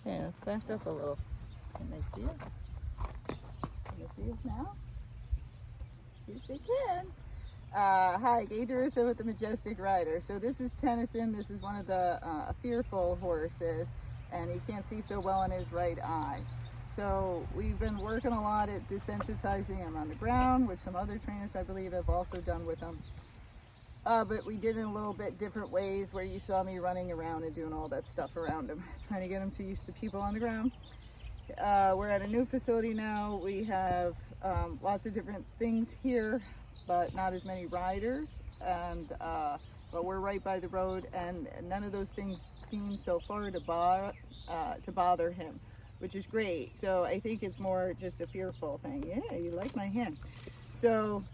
Okay, let's back up a little. Can they see us? Can they see us now? Yes, they can. Hi, Gaye DeRusso with the Majestic rider. So this is Tennyson. This is one of the fearful horses, and he can't see so well in his right eye. So we've been working a lot at desensitizing him on the ground, which some other trainers I believe have also done with him. But we did it in a little bit different ways, where you saw me running around and doing all that stuff around him, trying to get him too used to people on the ground. We're at a new facility now. We have lots of different things here, but not as many riders, and but we're right by the road, and none of those things seem so far to bother him, which is great. So I think it's more just a fearful thing. Yeah, you like my hand. So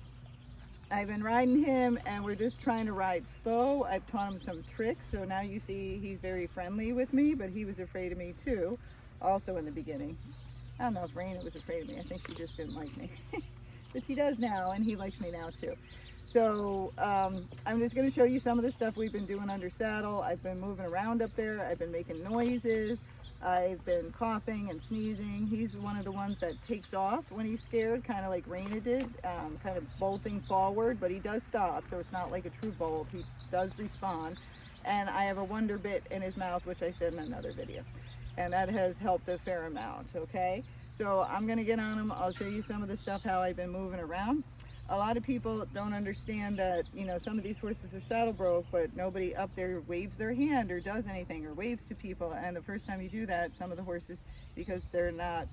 I've been riding him, and we're just trying to ride slow. I've taught him some tricks, so now you see he's very friendly with me, but he was afraid of me too, also in the beginning. I don't know if Raina was afraid of me. I think she just didn't like me. But she does now, and he likes me now too. So I'm just going to show you some of the stuff we've been doing under saddle. I've been moving around up there. I've been making noises. I've been coughing and sneezing. He's one of the ones that takes off when he's scared, kind of like Raina did, kind of bolting forward, but he does stop, so it's not like a true bolt. He does respond. And I have a wonder bit in his mouth, which I said in another video, and that has helped a fair amount. Okay, so I'm gonna get on him. I'll show you some of the stuff, how I've been moving around. A lot of people don't understand that, you know, some of these horses are saddle broke, but nobody up there waves their hand or does anything or waves to people. And the first time you do that, some of the horses, because they're not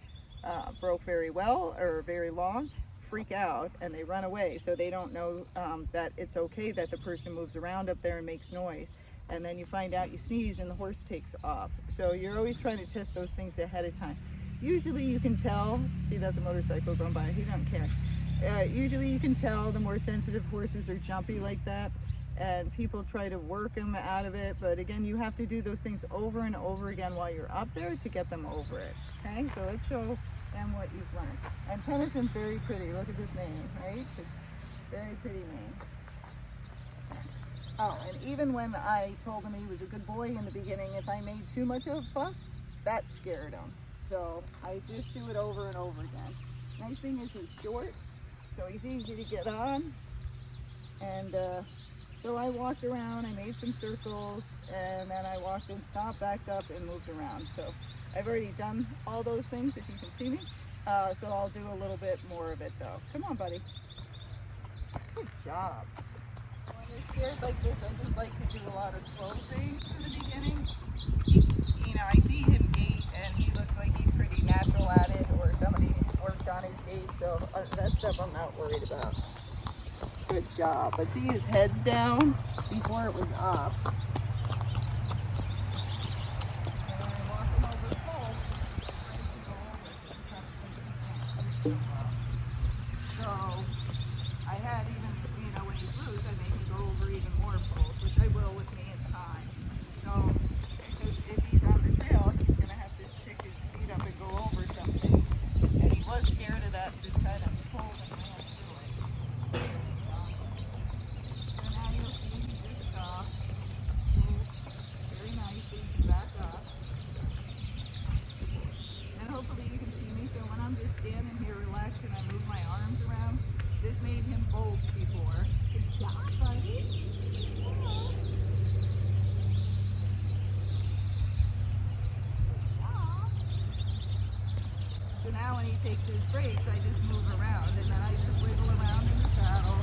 broke very well or very long, freak out and they run away. So they don't know that it's okay that the person moves around up there and makes noise. And then you find out, you sneeze and the horse takes off. So you're always trying to test those things ahead of time. Usually you can tell, see, that's a motorcycle going by, he doesn't care. Usually you can tell the more sensitive horses are jumpy like that, and people try to work them out of it. But again, you have to do those things over and over again while you're up there to get them over it. Okay, so let's show them what you've learned. And Tennyson's very pretty. Look at this mane, right? Very pretty mane. Oh, and even when I told him he was a good boy in the beginning, if I made too much of a fuss, that scared him. So I just do it over and over again. Nice thing is he's short, so he's easy to get on. And so I walked around, I made some circles, and then I walked and stopped, backed up, and moved around. So I've already done all those things, if you can see me. So I'll do a little bit more of it though. Come on, buddy. Good job. When you're scared like this, I just like to do a lot of slow things in the beginning. You know, I see him gait, and he looks like he's pretty natural at it, or somebody's worked on his gait, so that stuff I'm not worried about. Good job. But see, his head's down before it was up. And when I walk him over the pole, so I had even, you know, when he's loose, I make him go over even more poles, which I will with me in time. So, because if he's on the trail, he's going to have to pick his feet up and go over some things. And he was scared of that, just kind of pulled and ran through it. So now you'll see he just stops, very nicely, back up. And hopefully you can see me, so when I'm just standing here relaxed and I move my arms around, this made him bolt before. Good job, buddy. Yeah. So now when he takes his breaks, I just move around, and then I just wiggle around in the saddle.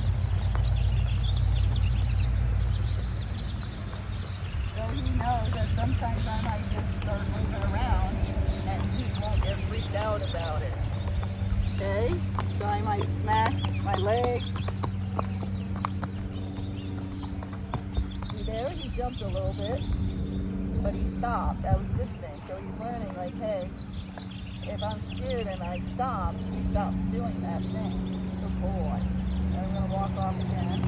So he knows that sometimes I might just start moving around, and he won't get freaked out about it. Okay? So I might smack my leg. See there? He jumped a little bit, but he stopped. That was a good thing. So he's learning, like, hey, if I'm scared and I stop, she stops doing that thing. Good boy. And I'm going to walk off again.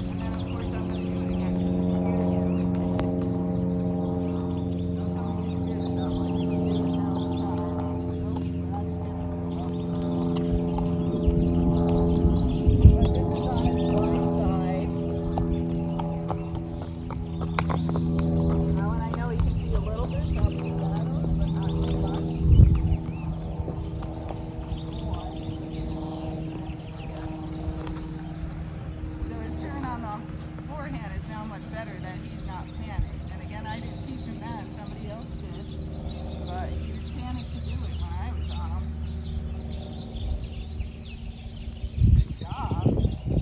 And then, of course, I'm going to do it again. Know somebody gets scared of something, you can do it 1,000 times. Nope, we're not scared of it. But this is on his blind side. much better that he's not panicked. And again, I didn't teach him that, somebody else did. But he was panicked to do it when I was on him. Good job. So,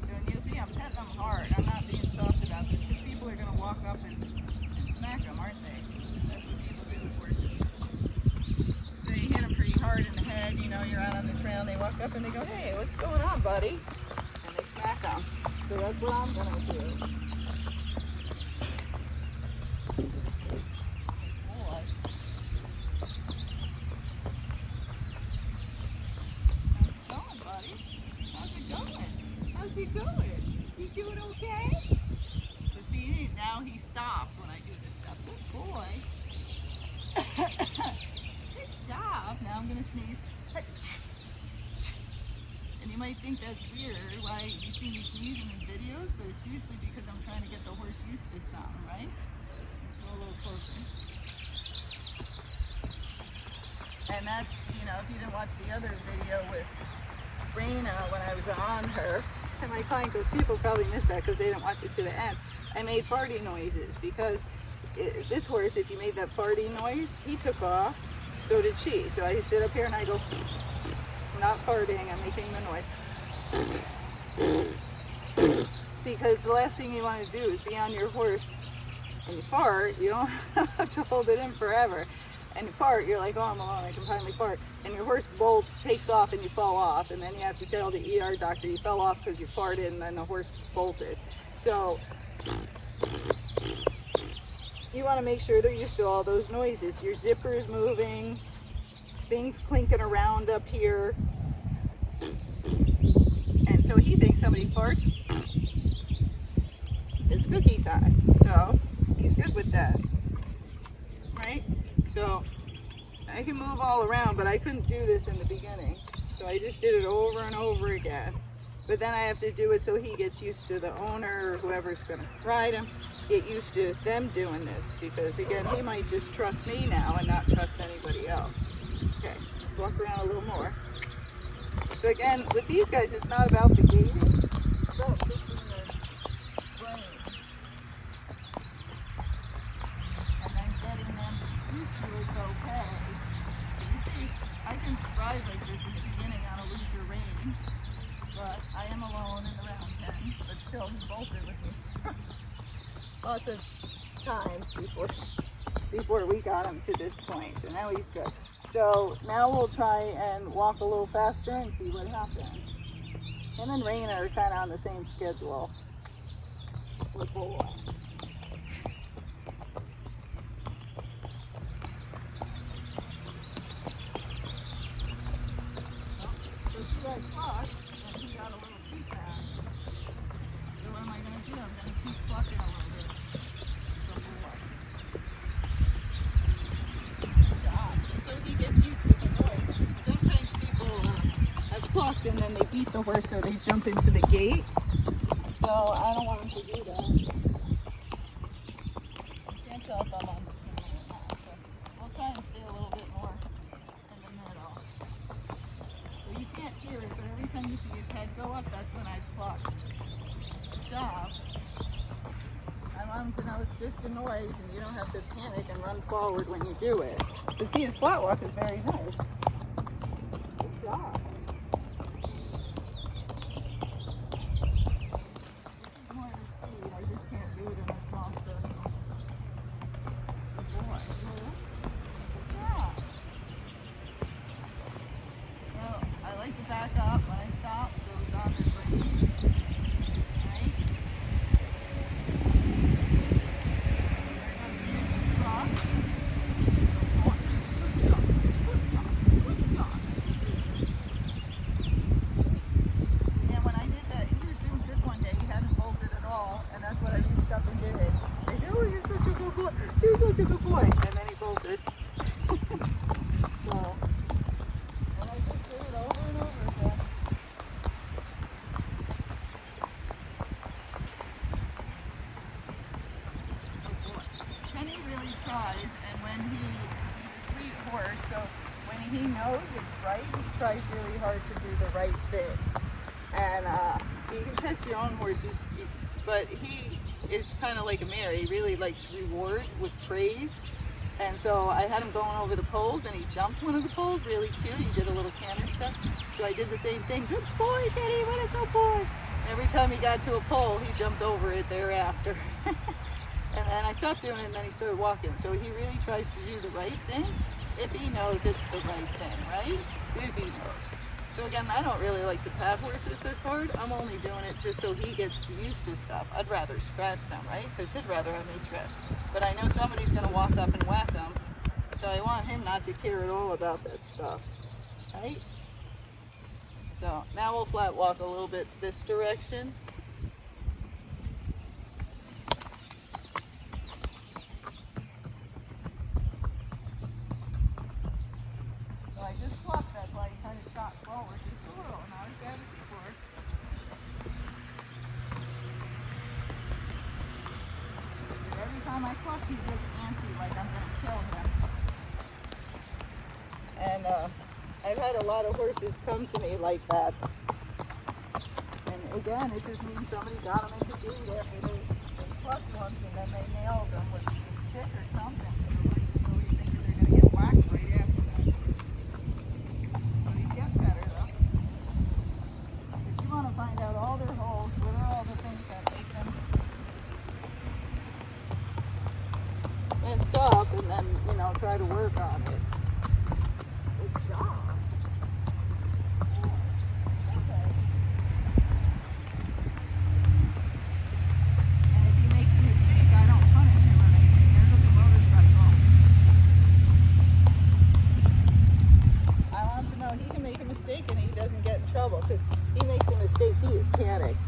and you'll see I'm petting him hard. I'm not being soft about this because people are going to walk up and smack him, aren't they? That's what people do with horses. They hit him pretty hard in the head. You know, you're out on the trail and they walk up and they go, hey, what's going on, buddy? And they smack him. So that's what I'm going to do. How's it going? You doing okay? But see, now he stops when I do this stuff. Good boy. Good job. Now I'm going to sneeze. And you might think that's weird, why you see me sneezing in videos, but it's usually because I'm trying to get the horse used to something, right? Let's go a little closer. And that's, you know, if you didn't watch the other video with Raina when I was on her, and my client goes, people probably missed that because they didn't watch it to the end. I made farty noises because this horse, if you made that farty noise, he took off, so did she. So I sit up here and I go, I'm not farting, I'm making the noise. Because the last thing you want to do is be on your horse and you fart, you don't have to hold it in forever. And you fart, you're like, oh, I'm alone, I can finally fart. And your horse bolts, takes off, and you fall off. And then you have to tell the ER doctor you fell off because you farted and then the horse bolted. So you want to make sure they're used to all those noises. Your zipper's moving, things clinking around up here. And so he thinks somebody farts. It's cookie time. So he's good with that, right? So I can move all around, but I couldn't do this in the beginning. So I just did it over and over again. But then I have to do it so he gets used to the owner or whoever's going to ride him, get used to them doing this. Because again, he might just trust me now and not trust anybody else. Okay, let's walk around a little more. So again, with these guys, it's not about the gaiting. It's about fixing the brain. It's okay. You see, I can ride like this in the beginning on a looser rein, but I am alone in the round pen, but still he bolted with me lots of times before we got him to this point. So now he's good. So now we'll try and walk a little faster and see what happens. Him and Raina are kind of on the same schedule with Boy. Clock, and he got a little too fast. So what am I going to do? I'm going to keep clucking a little bit. Just so he gets used to the noise. Sometimes people have clucked and then they beat the horse so they jump into the gate. So I don't want him to do that. I can't tell if I'm on the camera or not. So we'll try and stay a little bit more in the middle. You can't hear it, but every time you see his head go up, that's when I cluck. Good job. I want him to know it's just a noise and you don't have to panic and run forward when you do it. But see, his flat walk is very nice. Good job. This is more the speed. I just can't do it in a small study. Good boy. Good job. I like to back up when I stop, so it's on the brake. Right? There goes the truck. Good job. And when I did that, he was doing good one day. He hadn't bolted at all, and that's what I reached up and did. I said, oh, you're such a good boy. You're such a good boy. And then he bolted. So. So when he knows it's right, he tries really hard to do the right thing. And you can test your own horses, but he is kind of like a mare. He really likes reward with praise. And so I had him going over the poles, and he jumped one of the poles, really cute. He did a little canter stuff. So I did the same thing. Good boy, Teddy, what a good boy. And every time he got to a pole, he jumped over it thereafter. And then I stopped doing it, and then he started walking. So he really tries to do the right thing if he knows it's the right thing, right? If he knows. So again, I don't really like to pat horses this hard. I'm only doing it just so he gets used to stuff. I'd rather scratch them, right? Because he'd rather have me scratch. But I know somebody's going to walk up and whack him. So I want him not to care at all about that stuff, right? So now we'll flat walk a little bit this direction. I cluck, he gets antsy, like I'm going to kill him. And I've had a lot of horses come to me like that. And again, it just means somebody got them into gait after they clucked once, and then they nailed them with a stick or something. So always thinking they're going to get whacked right after that. But he gets better though. If you want to find out all their holes, what are all the things that make them messed up, and then, you know, try to work on it. Good job. Okay. And if he makes a mistake, I don't punish him or anything. There goes a motorcycle. I want him to know he can make a mistake and he doesn't get in trouble, because he makes a mistake, he is panicked.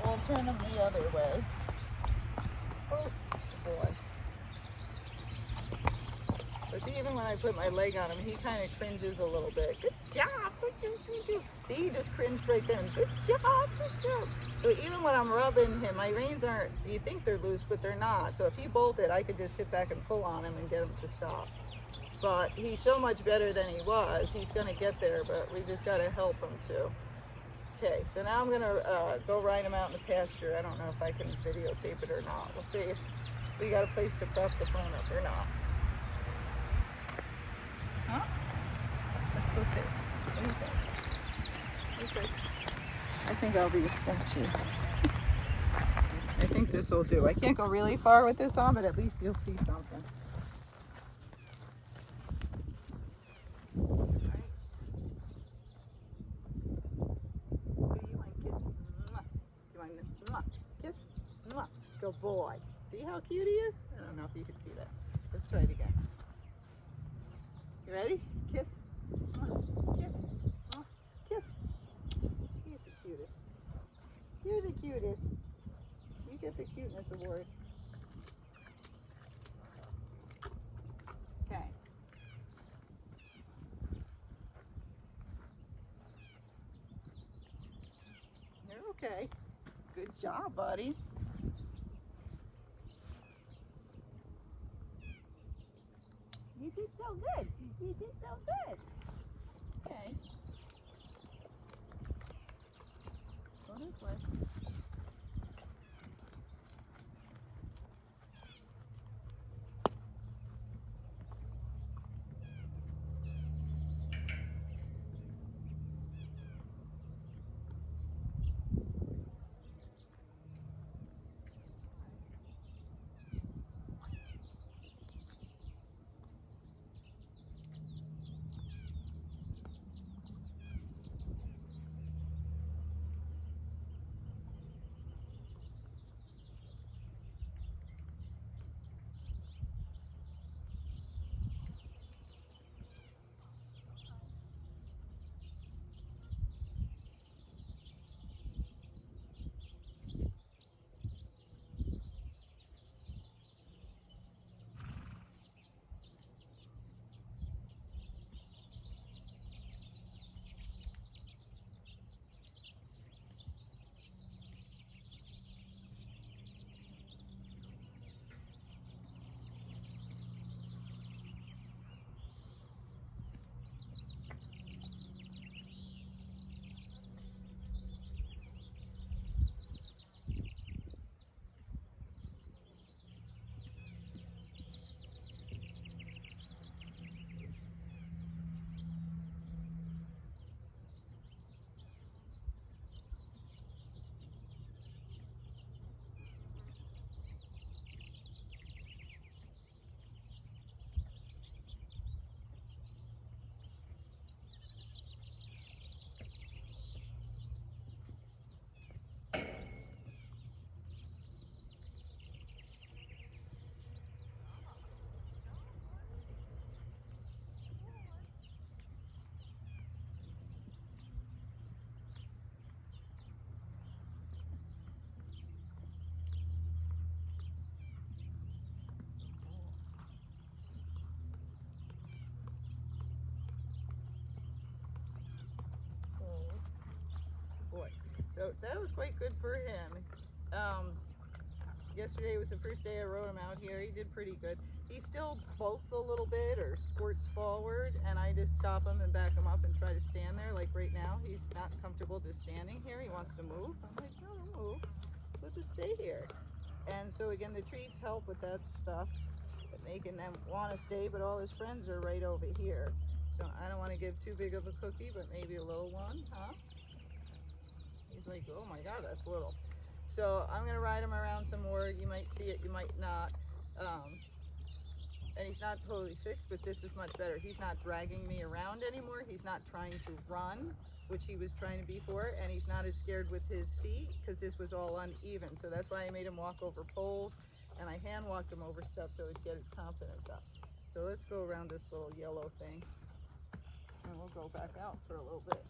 We'll turn him the other way. Oh boy. But see, even when I put my leg on him, he kind of cringes a little bit. Good job! See, he just cringed right there. And good job! So even when I'm rubbing him, my reins aren't, you think they're loose, but they're not. So if he bolted, I could just sit back and pull on him and get him to stop. But he's so much better than he was. He's going to get there, but we just got to help him too. Okay, so now I'm going to go ride him out in the pasture. I don't know if I can videotape it or not. We'll see if we got a place to prop the phone up or not. Huh? Let's go see. What do you think? I think I'll be a statue. I think this will do. I can't go really far with this on, but at least you'll see something. Kiss. Good boy. See how cute he is? I don't know if you can see that. Let's try it again. You ready? Kiss. Kiss. Kiss. He's the cutest. You're the cutest. You get the cuteness award. Okay. You're okay. Good job, buddy. You did so good. You did so good. Okay. Go this way. So that was quite good for him. Yesterday was the first day I rode him out here. He did pretty good. He still bolts a little bit or squirts forward, and I just stop him and back him up and try to stand there. Like right now, he's not comfortable just standing here. He wants to move. I'm like, no, don't move. We'll just stay here. And so again, the treats help with that stuff, making them want to stay, but all his friends are right over here. So I don't want to give too big of a cookie, but maybe a little one, huh? He's like, oh my God, that's little. So I'm going to ride him around some more. You might see it, you might not. And he's not totally fixed, but this is much better. He's not dragging me around anymore. He's not trying to run, which he was trying to be before, and he's not as scared with his feet because this was all uneven. So that's why I made him walk over poles, and I hand walked him over stuff so he'd get his confidence up. So let's go around this little yellow thing, and we'll go back out for a little bit.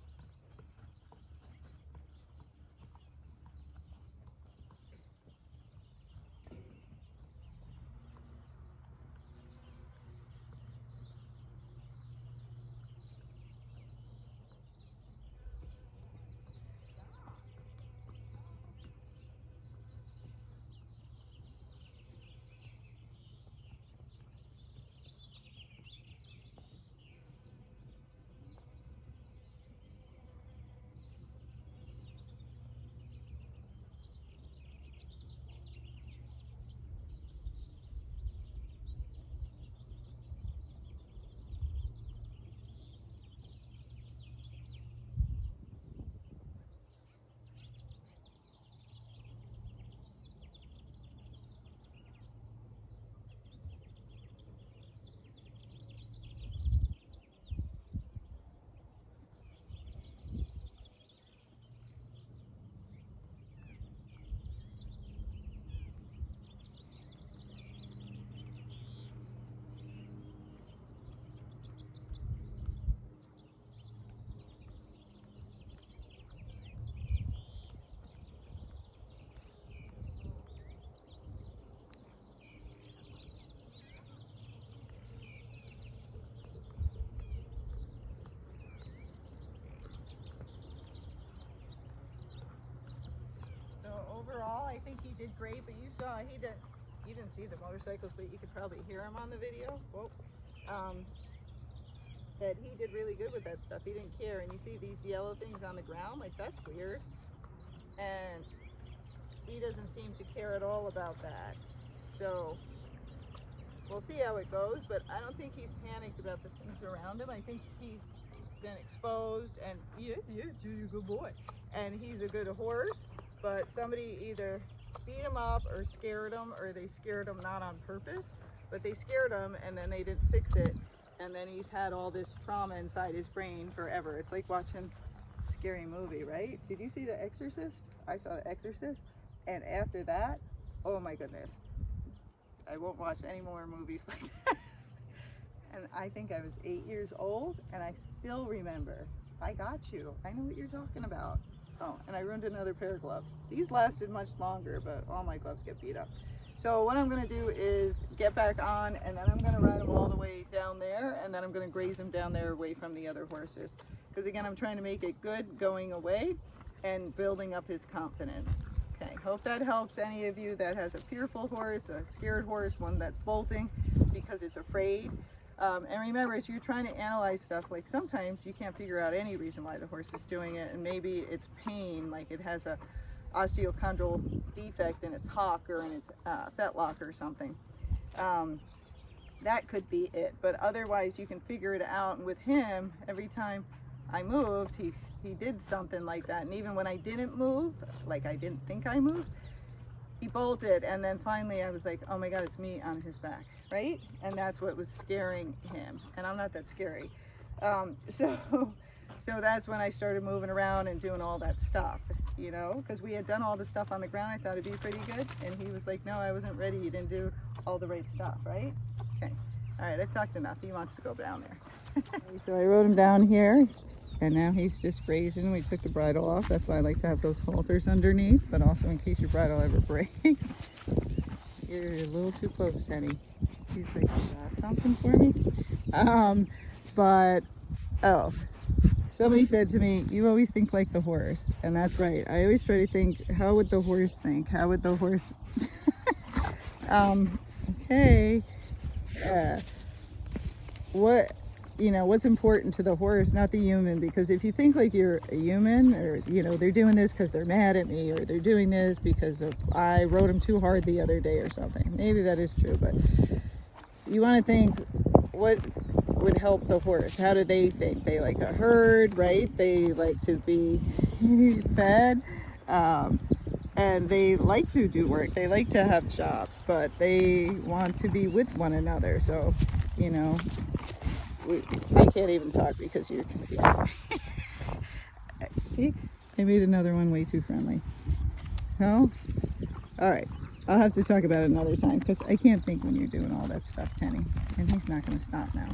Overall, I think he did great, but you didn't see the motorcycles, but you could probably hear him on the video. Whoa. That he did really good with that stuff. He didn't care. And you see these yellow things on the ground, like that's weird. And he doesn't seem to care at all about that. So we'll see how it goes, but I don't think he's panicked about the things around him. I think he's been exposed, and you're a good boy. And he's a good horse. But somebody either beat him up or scared him, or they scared him not on purpose, but they scared him and then they didn't fix it. And then he's had all this trauma inside his brain forever. It's like watching a scary movie, right? Did you see The Exorcist? I saw The Exorcist. And after that, oh my goodness, I won't watch any more movies like that. And I think I was 8 years old and I still remember, I got you. I know what you're talking about. Oh, and I ruined another pair of gloves. These lasted much longer, but all my gloves get beat up. So what I'm going to do is get back on, and then I'm going to ride him all the way down there, and then I'm going to graze him down there away from the other horses. Because again, I'm trying to make it good going away and building up his confidence. Okay, hope that helps any of you that has a fearful horse, a scared horse, one that's bolting because it's afraid. And remember, as you're trying to analyze stuff, like sometimes you can't figure out any reason why the horse is doing it, and maybe it's pain, like it has a osteochondral defect in its hock or in its fetlock or something. That could be it, but otherwise you can figure it out. And with him, every time I moved, he did something like that. And even when I didn't move, like I didn't think I moved, he bolted, and then finally I was like, oh my God, it's me on his back, right? And that's what was scaring him, and I'm not that scary. So that's when I started moving around and doing all that stuff, you know, because we had done all the stuff on the ground. I thought it'd be pretty good, and he was like, no, I wasn't ready. You didn't do all the right stuff, right? Okay, all right, I've talked enough. He wants to go down there. So I rode him down here. And now he's just grazing. We took the bridle off. That's why I like to have those halters underneath, but also in case your bridle ever breaks. You're a little too close, Tenny. He's like, you got something for me? Somebody said to me, you always think like the horse. And that's right. I always try to think, how would the horse think? How would the horse... Okay. What's important to the horse, not the human, because if you think like you're a human, or they're doing this because they're mad at me, or they're doing this because I rode them too hard the other day or something, maybe that is true, but you want to think, what would help the horse? How do they think? They like a herd, right? They like to be fed, and they like to do work, they like to have jobs, but they want to be with one another. So I can't even talk because you're confused. See, I made another one way too friendly. No? All right, I'll have to talk about it another time because I can't think when you're doing all that stuff, Tenny. And he's not going to stop now.